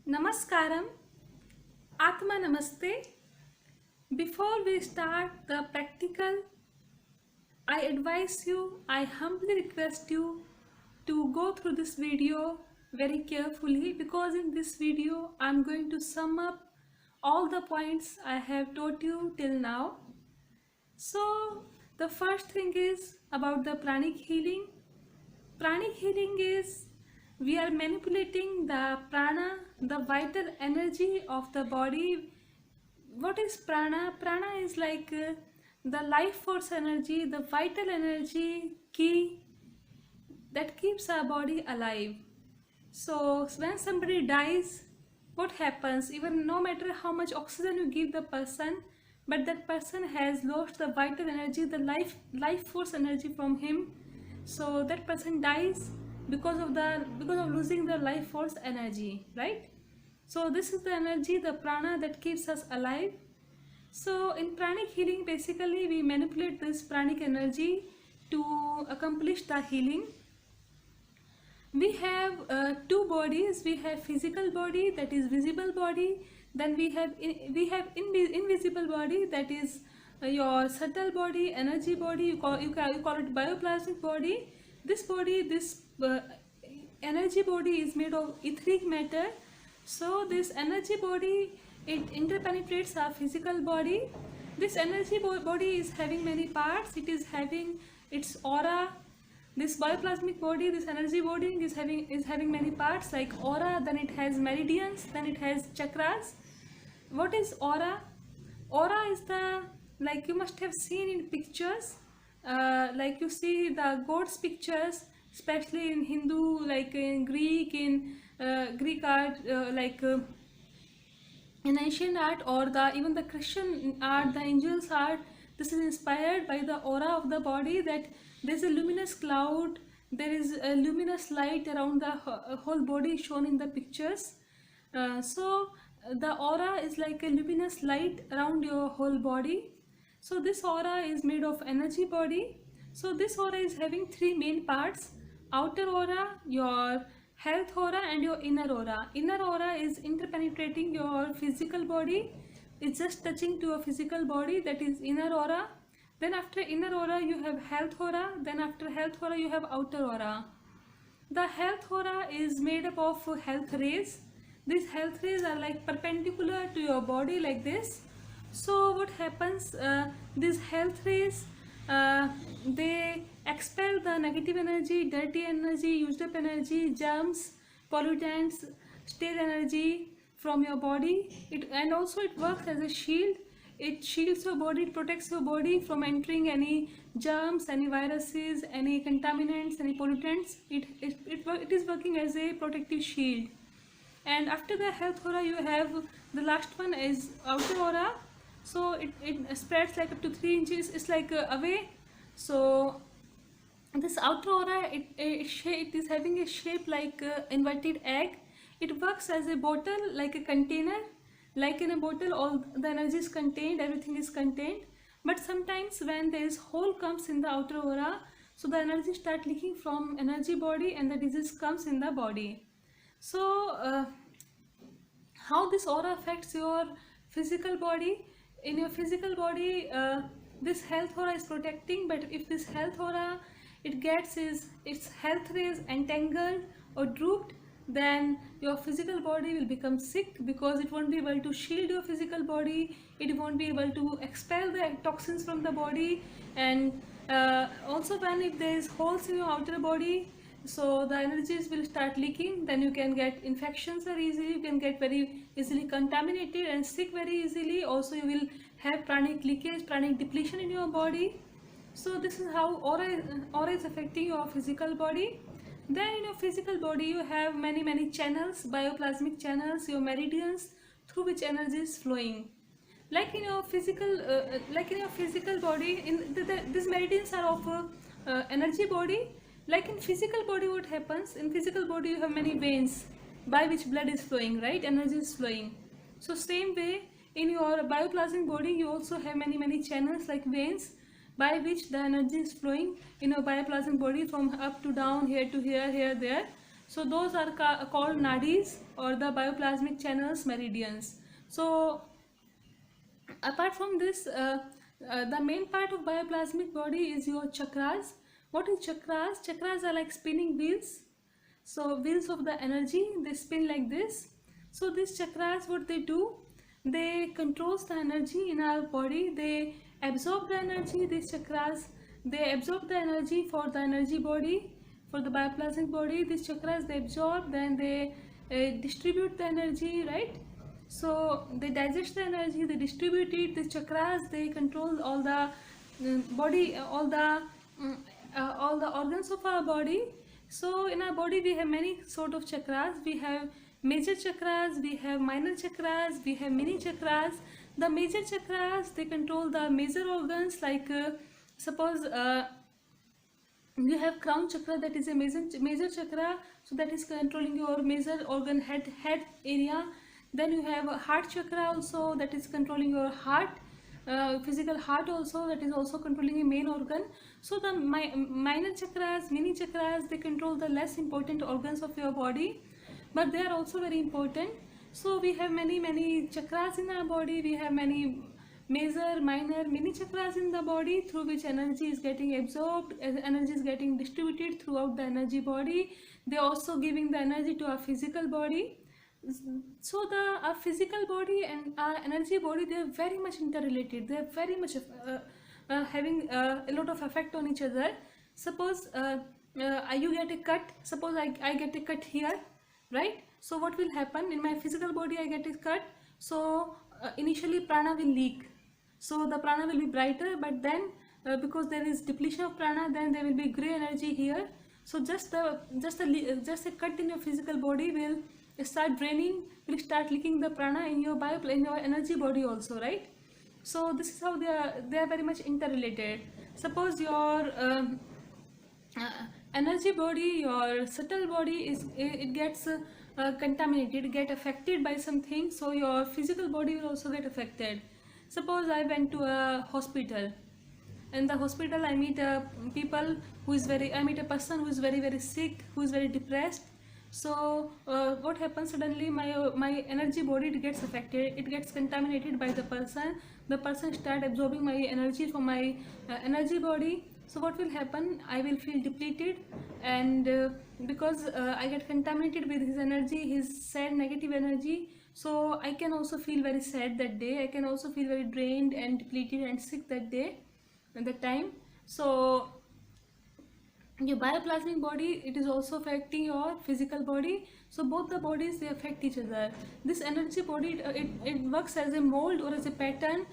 Namaskaram, Atma Namaste. Before we start the practical, I advise you, I humbly request you to go through this video very carefully because in this video I'm going to sum up all the points I have taught you till now. So, the first thing is about the pranic healing. Pranic healing is we are manipulating the prana, the vital energy of the body. What is prana? Prana is like the life force energy, the vital energy key that keeps our body alive. So when somebody dies, what happens? Even no matter how much oxygen you give the person, but that person has lost the vital energy, the life force energy from him. So that person dies because of losing the life force energy, right? So this is the energy, the prana that keeps us alive. So in pranic healing, basically we manipulate this pranic energy to accomplish the healing. We have two bodies. We have physical body, that is visible body. Then we have invisible body, that is your subtle body, energy body. You call it bioplasmic body. This body, this energy body is made of etheric matter. So this energy body, it interpenetrates our physical body. This energy body is having many parts. It is having its aura. This bioplasmic body, this energy body is having many parts like aura, then it has meridians, then it has chakras. What is aura? Aura is the, like you must have seen in pictures, like you see the gods pictures, especially in Hindu, like in Greek, in Greek art, in ancient art, or even the Christian art, the angels art. This is inspired by the aura of the body, that there is a luminous cloud, there is a luminous light around the whole body shown in the pictures. So the aura is like a luminous light around your whole body. So this aura is made of energy body. So this aura is having three main parts: outer aura, your health aura, and your inner aura. Inner aura is interpenetrating your physical body. It's just touching to your physical body, that is inner aura. Then after inner aura you have health aura. Then after health aura you have outer aura. The health aura is made up of health rays. These health rays are like perpendicular to your body like this. So what happens, these health rays, they expel the negative energy, dirty energy, used up energy, germs, pollutants, stale energy from your body. And also it works as a shield. It shields your body, it protects your body from entering any germs, any viruses, any contaminants, any pollutants. It is working as a protective shield. And after the health aura you have the last one is outer aura. So it spreads like up to 3 inches. It's like away. So this outer aura, it is having a shape like inverted egg. It works as a bottle, like a container. Like in a bottle, all the energy is contained, everything is contained. But sometimes when there is hole comes in the outer aura, so the energy start leaking from energy body and the disease comes in the body. So how this aura affects your physical body? In your physical body, this health aura is protecting, but if this health aura, it gets its health rays entangled or drooped, then your physical body will become sick because it won't be able to shield your physical body, it won't be able to expel the toxins from the body. And also when if there is holes in your outer body, so the energies will start leaking, then you can get infections very easily, you can get very easily contaminated and sick very easily. Also you will have pranic leakage, pranic depletion in your body. So this is how aura is affecting your physical body. Then in your physical body you have many channels, bioplasmic channels, your meridians through which energy is flowing. Like in your physical body, these meridians are of energy body. Like in physical body, what happens? In physical body you have many veins by which blood is flowing, right? Energy is flowing. So same way in your bioplasmic body you also have many channels like veins by which the energy is flowing in your bioplasmic body from up to down, here to here, here, there. So those are called nadis, or the bioplasmic channels, meridians. So apart from this, the main part of bioplasmic body is your chakras. What is chakras? Chakras are like spinning wheels. So wheels of the energy, they spin like this. So these chakras, what they do, they controls the energy in our body. They absorb the energy. These chakras, they absorb the energy for the energy body, for the bioplasmic body. These chakras, they absorb, then they distribute the energy, right? So they digest the energy, they distribute it. The chakras, they control all the body, all the organs of our body. So in our body we have many sort of chakras. We have major chakras, we have minor chakras, we have mini chakras. The major chakras, they control the major organs, like suppose you have crown chakra, that is a major chakra, so that is controlling your major organ, head area. Then you have heart chakra also, that is controlling your heart, physical heart also, that is also controlling a main organ. So the minor chakras, mini chakras, they control the less important organs of your body, but they are also very important. So we have many chakras in our body. We have many major, minor, mini chakras in the body, through which energy is getting absorbed, energy is getting distributed throughout the energy body. They are also giving the energy to our physical body. So our physical body and our energy body, they are very much interrelated. They are very much having a lot of effect on each other. Suppose you get a cut. Suppose I get a cut here, right? So what will happen in my physical body? I get a cut. So initially prana will leak. So the prana will be brighter, but then because there is depletion of prana, then there will be gray energy here. So just a cut in your physical body will start draining, will start leaking the prana in your in your energy body also, right? So this is how they are very much interrelated. Suppose your energy body, your subtle body it gets contaminated, get affected by something, so your physical body will also get affected. Suppose I went to a hospital. In the hospital I meet a person who is very sick, who is very depressed. So what happens, suddenly my energy body, it gets affected, it gets contaminated by the person start absorbing my energy from my energy body. So what will happen, I will feel depleted, and because I get contaminated with his energy, his sad negative energy, so I can also feel very sad that day. I can also feel very drained and depleted and sick that day, at that time. So your bioplasmic body, it is also affecting your physical body. So both the bodies, they affect each other. This energy body, it works as a mold or as a pattern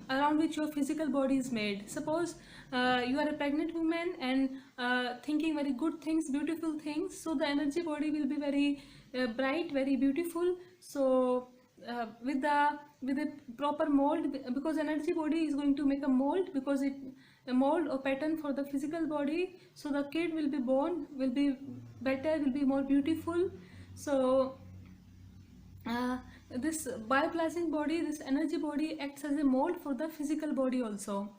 around which your physical body is made. Suppose you are a pregnant woman and thinking very good things, beautiful things, so the energy body will be very bright, very beautiful. So with a proper mold, because energy body is going to make a mold, because a mold or pattern for the physical body, so the kid will be born, will be better, will be more beautiful. So this bioplasmic body, this energy body, acts as a mold for the physical body also.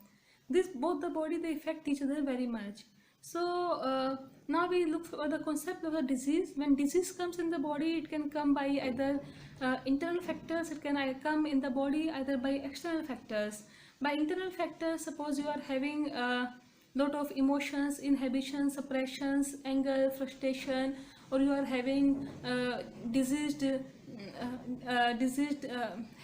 Both the body, they affect each other very much. So now we look for the concept of a disease. When disease comes in the body, it can come by either internal factors, it can come in the body either by external factors. By internal factors, suppose you are having a lot of emotions, inhibitions, suppressions, anger, frustration, or you are having diseased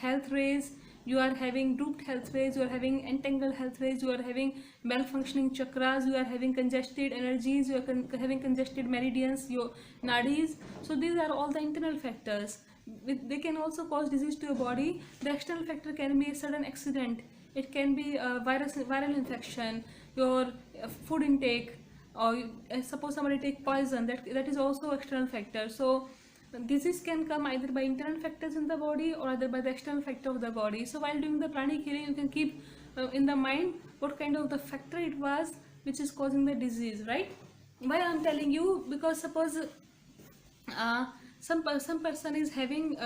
health rays, you are having drooped health rays, you are having entangled health rays, you are having malfunctioning chakras, you are having congested energies, you are having congested meridians, your nadis. So these are all the internal factors. They can also cause disease to your body. The external factor can be a sudden accident, it can be a viral infection, your food intake, or suppose somebody take poison, that is also external factor. So disease can come either by internal factors in the body or either by the external factor of the body. So while doing the pranic healing, you can keep in the mind what kind of the factor it was which is causing the disease, right? Why I'm telling you, because suppose some person is having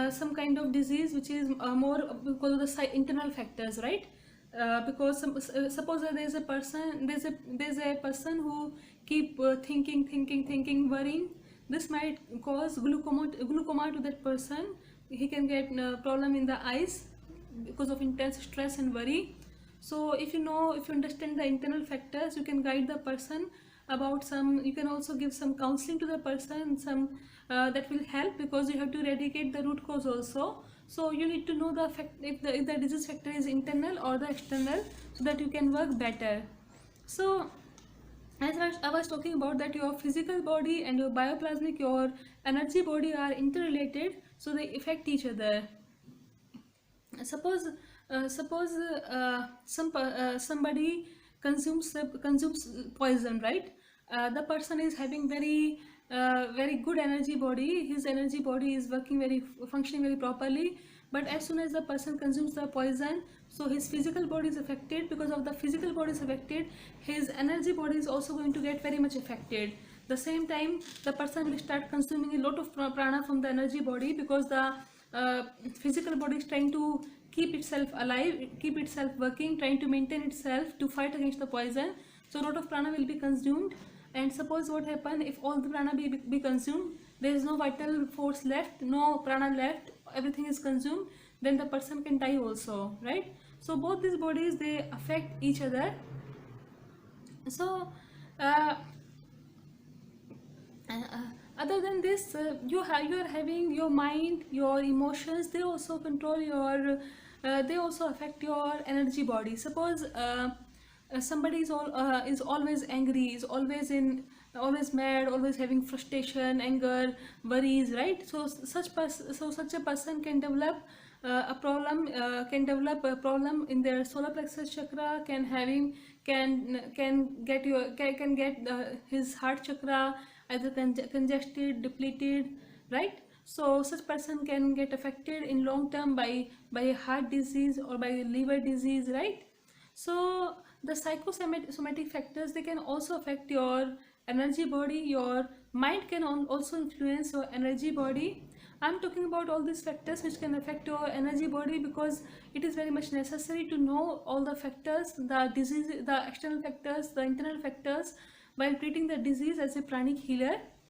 some kind of disease which is more because of the internal factors, right? Because suppose there's a person who keep thinking, worrying, this might cause glaucoma to that person. He can get problem in the eyes because of intense stress and worry. So if you understand the internal factors, you can guide the person about some. You can also give some counseling to the person, some that will help, because you have to eradicate the root cause also. So you need to know the fact, if the disease factor is internal or the external, so that you can work better. So as I was talking about, that your physical body and your bioplasmic, your energy body, are interrelated, so they affect each other. Suppose somebody consumes poison, right? The person is having very good energy body. His energy body is functioning very properly. But as soon as the person consumes the poison, so his physical body is affected. Because of the physical body is affected, his energy body is also going to get very much affected. The same time, the person will start consuming a lot of prana from the energy body, because the physical body is trying to keep itself alive, keep itself working, trying to maintain itself to fight against the poison. So a lot of prana will be consumed. And suppose what happen, if all the prana be consumed, there is no vital force left, no prana left, everything is consumed, then the person can die also, right? So both these bodies, they affect each other. So uh, other than this, you are having your mind, your emotions, they also control your they also affect your energy body. Suppose somebody is always angry, is always mad, always having frustration, anger, worries, right? So such a person can develop a problem in their solar plexus chakra, can get his heart chakra either congested, depleted, right? So such person can get affected in long term by heart disease or by liver disease, right? So the psychosomatic factors, they can also affect your energy body. Your mind can also influence your energy body. I'm talking about all these factors which can affect your energy body, because it is very much necessary to know all the factors, the disease, the external factors, the internal factors, while treating the disease as a pranic healer.